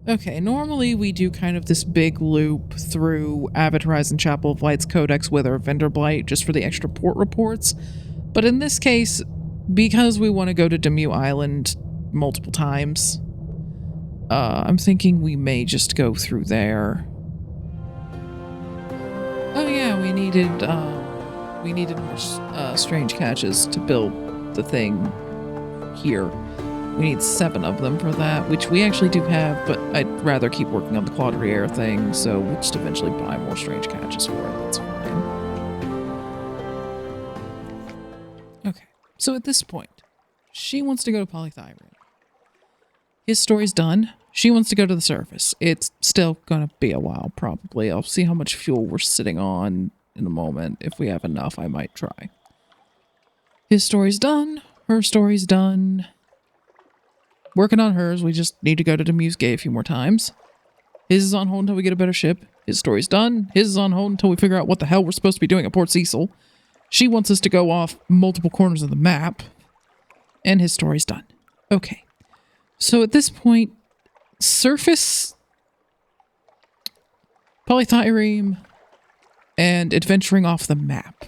Okay, normally we do kind of this big loop through Abbot Horizon Chapel of Light's Codex with our vendor blight just for the extra port reports. But in this case, because we want to go to Demuth Island multiple times, I'm thinking we may just go through there. Oh yeah, we needed more strange catches to build the thing here. We need 7 of them for that, which we actually do have, but I'd rather keep working on the Quadriere thing, so we'll just eventually buy more strange catches for it. That's fine. Okay, so at this point, she wants to go to Polythyrene. His story's done. She wants to go to the surface. It's still gonna be a while, probably. I'll see how much fuel we're sitting on in a moment. If we have enough, I might try. His story's done. Her story's done. Working on hers, we just need to go to Demuth's Gate a few more times. His is on hold until we get a better ship. His story's done. His is on hold until we figure out what the hell we're supposed to be doing at Port Cecil. She wants us to go off multiple corners of the map. And his story's done. Okay. So at this point, surface, Polythyrene, and adventuring off the map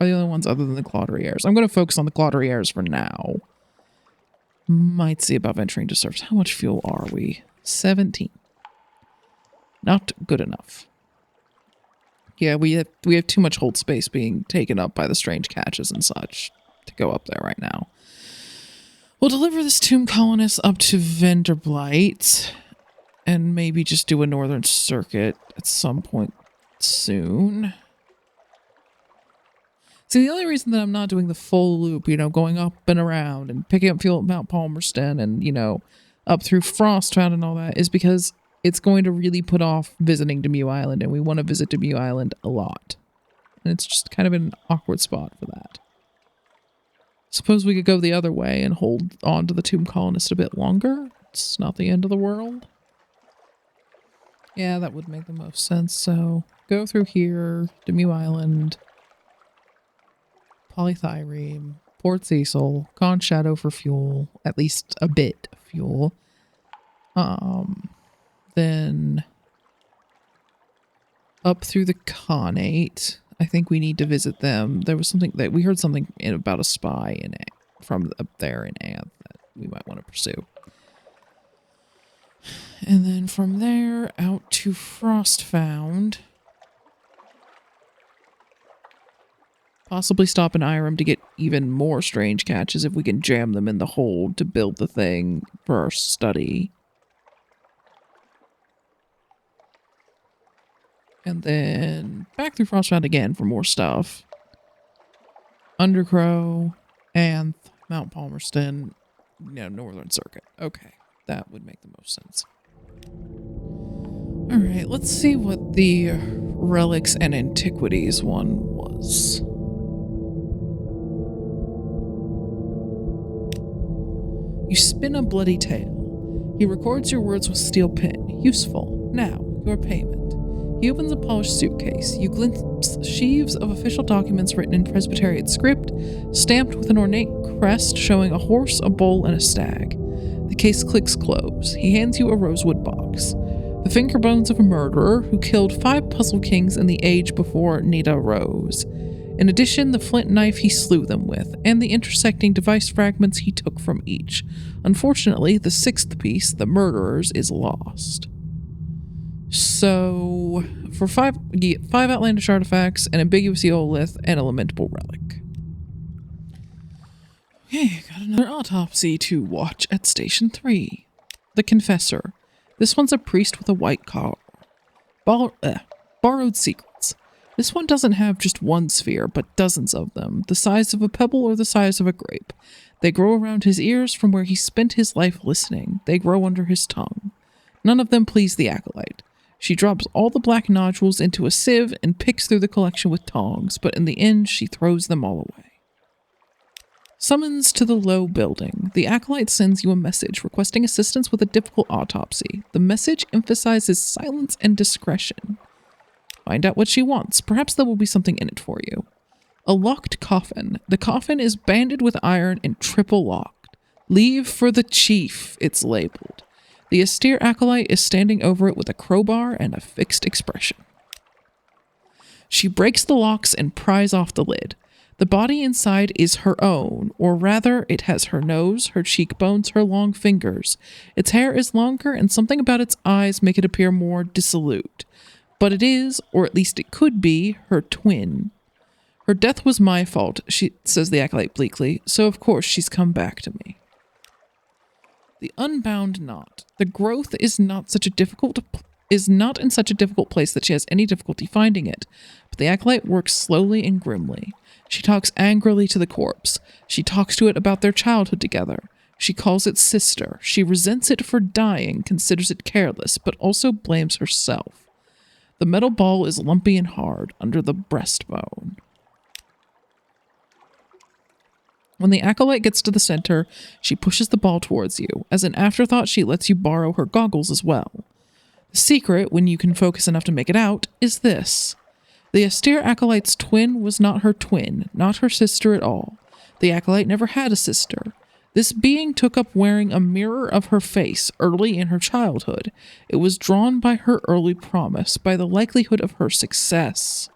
are the only ones other than the Quadrieres. I'm going to focus on the Quadrieres for now. Might see about venturing to surface. How much fuel are we? 17. Not good enough. Yeah, we have too much hold space being taken up by the strange catches and such to go up there right now. We'll deliver this tomb colonist up to Venderblight and maybe just do a northern circuit at some point soon. See, the only reason that I'm not doing the full loop, going up and around and picking up fuel at Mount Palmerston and, up through Frostbound and all that is because it's going to really put off visiting Demuth Island, and we want to visit Demuth Island a lot. And it's just kind of an awkward spot for that. Suppose we could go the other way and hold on to the tomb colonist a bit longer? It's not the end of the world. Yeah, that would make the most sense. So, go through here, Demuth Island, Polythyrene, Port Cecil, Con Shadow for fuel, at least a bit of fuel. Then up through the Khanate. I think we need to visit them. There was something that we heard something about a spy from up there in Anth that we might want to pursue. And then from there out to Frostbound. Possibly stop in Irem to get even more strange catches if we can jam them in the hold to build the thing for our study. And then back through Frostbound again for more stuff. Undercrow, Anth, Mount Palmerston, Northern Circuit. Okay, that would make the most sense. Alright, let's see what the Relics and Antiquities one was. You spin a bloody tale. He records your words with steel pen. Useful. Now, your payment. He opens a polished suitcase. You glimpse sheaves of official documents written in Presbyterian script, stamped with an ornate crest showing a horse, a bull, and a stag. The case clicks close. He hands you a rosewood box. The finger bones of a murderer who killed 5 puzzle kings in the age before Nida rose. In addition, the flint knife he slew them with, and the intersecting device fragments he took from each. Unfortunately, the 6th piece, the murderer's, is lost. So, for 5 outlandish artifacts, an ambiguous eolith, and a lamentable relic. Okay, got another autopsy to watch at Station 3. The Confessor. This one's a priest with a white collar. Borrowed secrets. This one doesn't have just one sphere, but dozens of them, the size of a pebble or the size of a grape. They grow around his ears from where he spent his life listening. They grow under his tongue. None of them please the acolyte. She drops all the black nodules into a sieve and picks through the collection with tongs, but in the end she throws them all away. Summons to the low building. The acolyte sends you a message requesting assistance with a difficult autopsy. The message emphasizes silence and discretion. Find out what she wants. Perhaps there will be something in it for you. A locked coffin. The coffin is banded with iron and triple locked. Leave for the chief, it's labeled. The austere acolyte is standing over it with a crowbar and a fixed expression. She breaks the locks and pries off the lid. The body inside is her own, or rather, it has her nose, her cheekbones, her long fingers. Its hair is longer, and something about its eyes make it appear more dissolute. But it is, or at least it could be, her twin. Her death was my fault, says the acolyte bleakly, so of course she's come back to me. The unbound knot. The growth is not in such a difficult place that she has any difficulty finding it, but the acolyte works slowly and grimly. She talks angrily to the corpse. She talks to it about their childhood together. She calls it sister. She resents it for dying, considers it careless, but also blames herself. The metal ball is lumpy and hard under the breastbone. When the acolyte gets to the center, she pushes the ball towards you. As an afterthought, she lets you borrow her goggles as well. The secret, when you can focus enough to make it out, is this. The austere acolyte's twin was not her twin, not her sister at all. The acolyte never had a sister. This being took up wearing a mirror of her face early in her childhood. It was drawn by her early promise, by the likelihood of her success.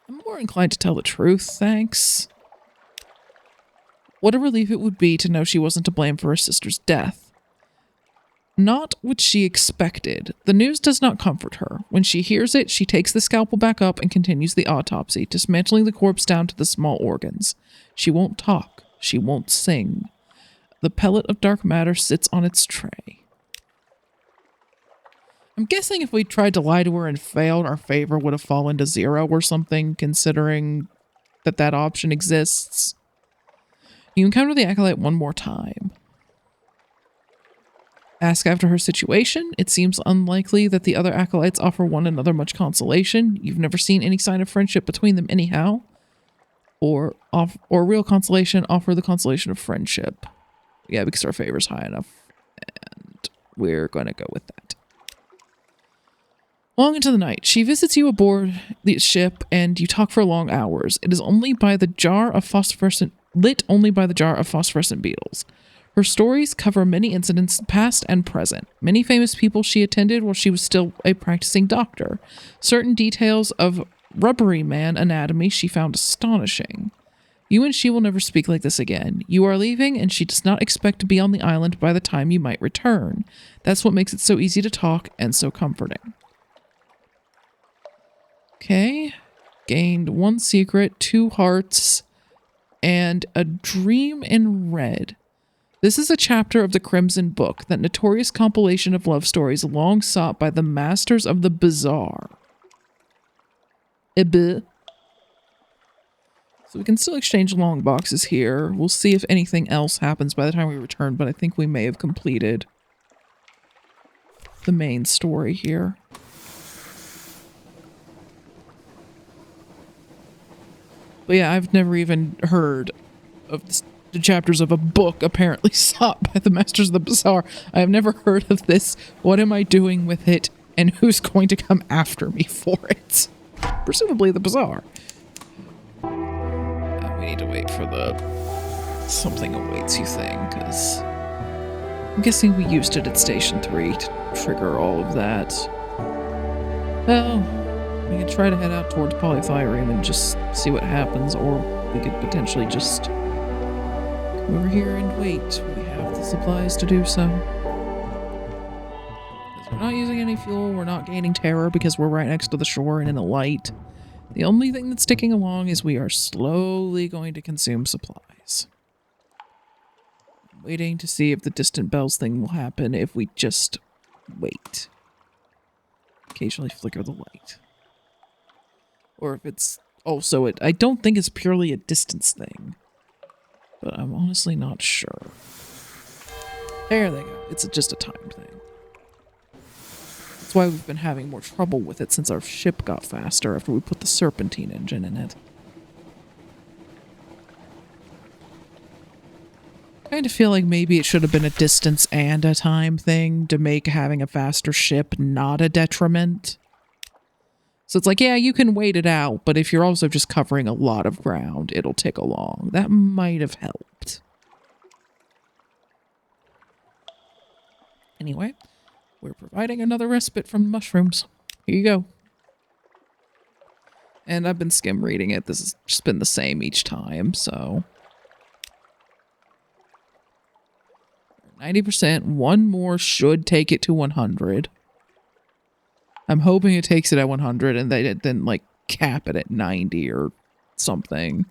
I'm more inclined to tell the truth, thanks. What a relief it would be to know she wasn't to blame for her sister's death. Not what she expected. The news does not comfort her. When she hears it, she takes the scalpel back up and continues the autopsy, dismantling the corpse down to the small organs. She won't talk. She won't sing. The pellet of dark matter sits on its tray. I'm guessing if we tried to lie to her and failed, our favor would have fallen to 0 or something, considering that option exists. You encounter the acolyte one more time. Ask after her situation. It seems unlikely that the other acolytes offer one another much consolation. You've never seen any sign of friendship between them anyhow. Or real consolation, offer the consolation of friendship. Yeah, because our favor's high enough. And we're going to go with that. Long into the night, she visits you aboard the ship, and you talk for long hours. It is lit only by the jar of phosphorescent beetles. Her stories cover many incidents, past and present. Many famous people she attended while she was still a practicing doctor. Certain details of rubbery man anatomy she found astonishing. You and she will never speak like this again. You are leaving, and she does not expect to be on the island by the time you might return. That's what makes it so easy to talk and so comforting. Okay. Gained 1 secret, 2 hearts, and a dream in red. This is a chapter of the Crimson Book, that notorious compilation of love stories long sought by the masters of the bizarre. So we can still exchange long boxes here. We'll see if anything else happens by the time we return, but I think we may have completed the main story here. But yeah, I've never even heard of the chapters of a book apparently sought by the Masters of the Bizarre. I have never heard of this. What am I doing with it? And who's going to come after me for it? Presumably the Bizarre. We need to wait for the something awaits you thing, because I'm guessing we used it at Station 3 to trigger all of that. Well, we could try to head out towards Polythyrene and just see what happens, or we could potentially just come over here and wait. We have the supplies to do so. Because we're not using any fuel, we're not gaining terror because we're right next to the shore and in the light. The only thing that's ticking along is we are slowly going to consume supplies. I'm waiting to see if the distant bells thing will happen if we just wait. Occasionally flicker the light. Or if it's also I don't think it's purely a distance thing. But I'm honestly not sure. There they go. It's just a time thing. That's why we've been having more trouble with it since our ship got faster after we put the serpentine engine in it. I kind of feel like maybe it should have been a distance and a time thing to make having a faster ship not a detriment. So it's like, yeah, you can wait it out, but if you're also just covering a lot of ground, it'll tick along. That might have helped. Anyway, we're providing another respite from the mushrooms. Here you go. And I've been skim reading it. This has just been the same each time, so. 90%. One more should take it to 100. I'm hoping it takes it at 100 and they didn't, like, cap it at 90 or something.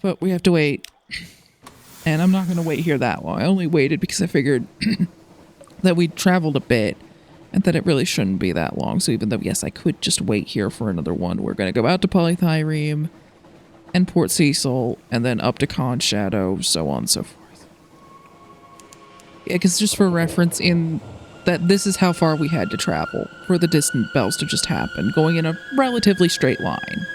But we have to wait. And I'm not going to wait here that long. I only waited because I figured that we'd traveled a bit and that it really shouldn't be that long. So even though, yes, I could just wait here for another one, we're going to go out to Polythyreme and Port Cecil and then up to Con Shadow, so on and so forth. Yeah, because just for reference, in that this is how far we had to travel for the distant bells to just happen, going in a relatively straight line.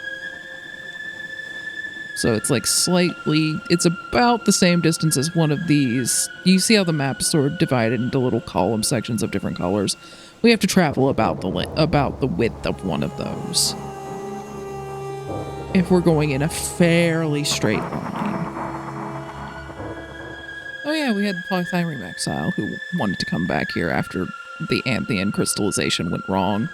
So it's like it's about the same distance as one of these. You see how the map is sort of divided into little column sections of different colors? We have to travel about the width of one of those if we're going in a fairly straight line. Oh yeah, we had the Polythyreme exile who wanted to come back here after the Anthean crystallization went wrong.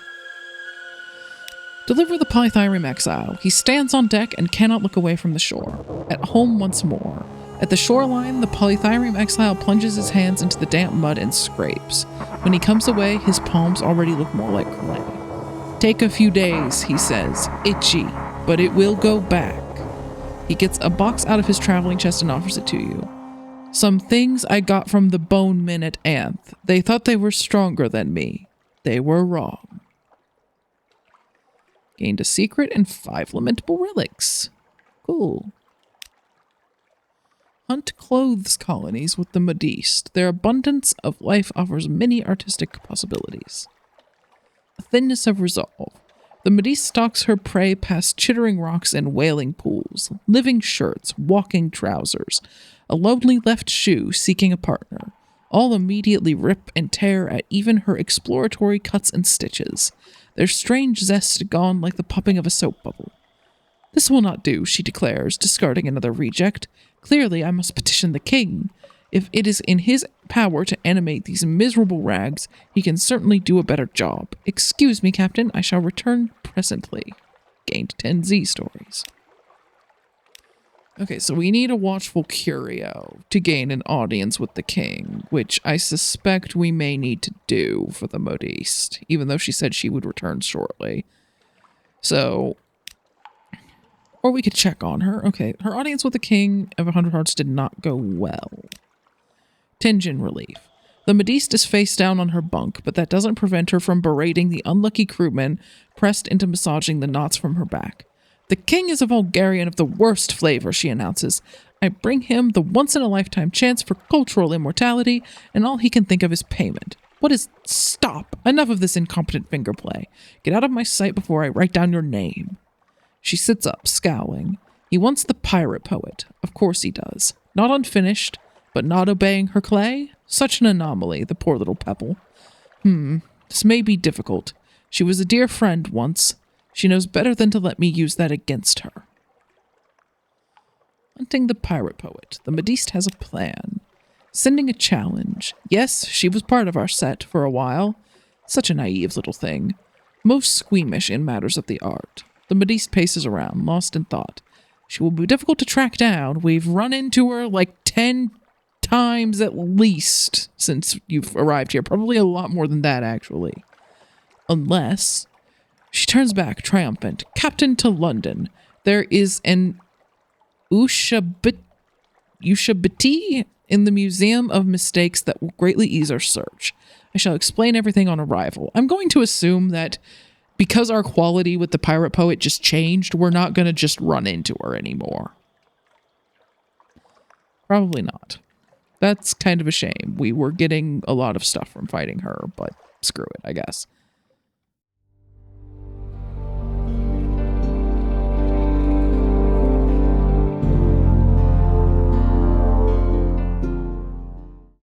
Deliver the Polythyreme exile. He stands on deck and cannot look away from the shore. At home once more. At the shoreline, the Polythyreme exile plunges his hands into the damp mud and scrapes. When he comes away, his palms already look more like clay. Take a few days, he says. Itchy, but it will go back. He gets a box out of his traveling chest and offers it to you. Some things I got from the bone men at Anth. They thought they were stronger than me. They were wrong. Gained a secret and 5 lamentable relics. Cool. Hunt clothes colonies with the modiste. Their abundance of life offers many artistic possibilities. A thinness of resolve. The modiste stalks her prey past chittering rocks and wailing pools, living shirts, walking trousers, a lonely left shoe seeking a partner. All immediately rip and tear at even her exploratory cuts and stitches. Their strange zest gone like the popping of a soap bubble. This will not do, she declares, discarding another reject. Clearly I must petition the king. If it is in his power to animate these miserable rags, he can certainly do a better job. Excuse me, Captain, I shall return presently. Gained 10 Z stories. Okay, so we need a watchful curio to gain an audience with the king, which I suspect we may need to do for the modiste, even though she said she would return shortly. So, or we could check on her. Okay, her audience with the king of 100 Hearts did not go well. Tension relief. The modiste is face down on her bunk, but that doesn't prevent her from berating the unlucky crewmen pressed into massaging the knots from her back. The king is a Vulgarian of the worst flavor, she announces. I bring him the once-in-a-lifetime chance for cultural immortality, and all he can think of is payment. What is... Stop! Enough of this incompetent finger play. Get out of my sight before I write down your name. She sits up, scowling. He wants the pirate poet. Of course he does. Not unfinished, but not obeying her clay? Such an anomaly, the poor little pebble. This may be difficult. She was a dear friend once. She knows better than to let me use that against her. Hunting the pirate poet. The modiste has a plan. Sending a challenge. Yes, she was part of our set for a while. Such a naive little thing. Most squeamish in matters of the art. The modiste paces around, lost in thought. She will be difficult to track down. We've run into her like 10 times at least since you've arrived here. Probably a lot more than that, actually. Unless... She turns back, triumphant. Captain to London. There is an Ushabti in the Museum of Mistakes that will greatly ease our search. I shall explain everything on arrival. I'm going to assume that because our quality with the pirate poet just changed, we're not going to just run into her anymore. Probably not. That's kind of a shame. We were getting a lot of stuff from fighting her, but screw it, I guess.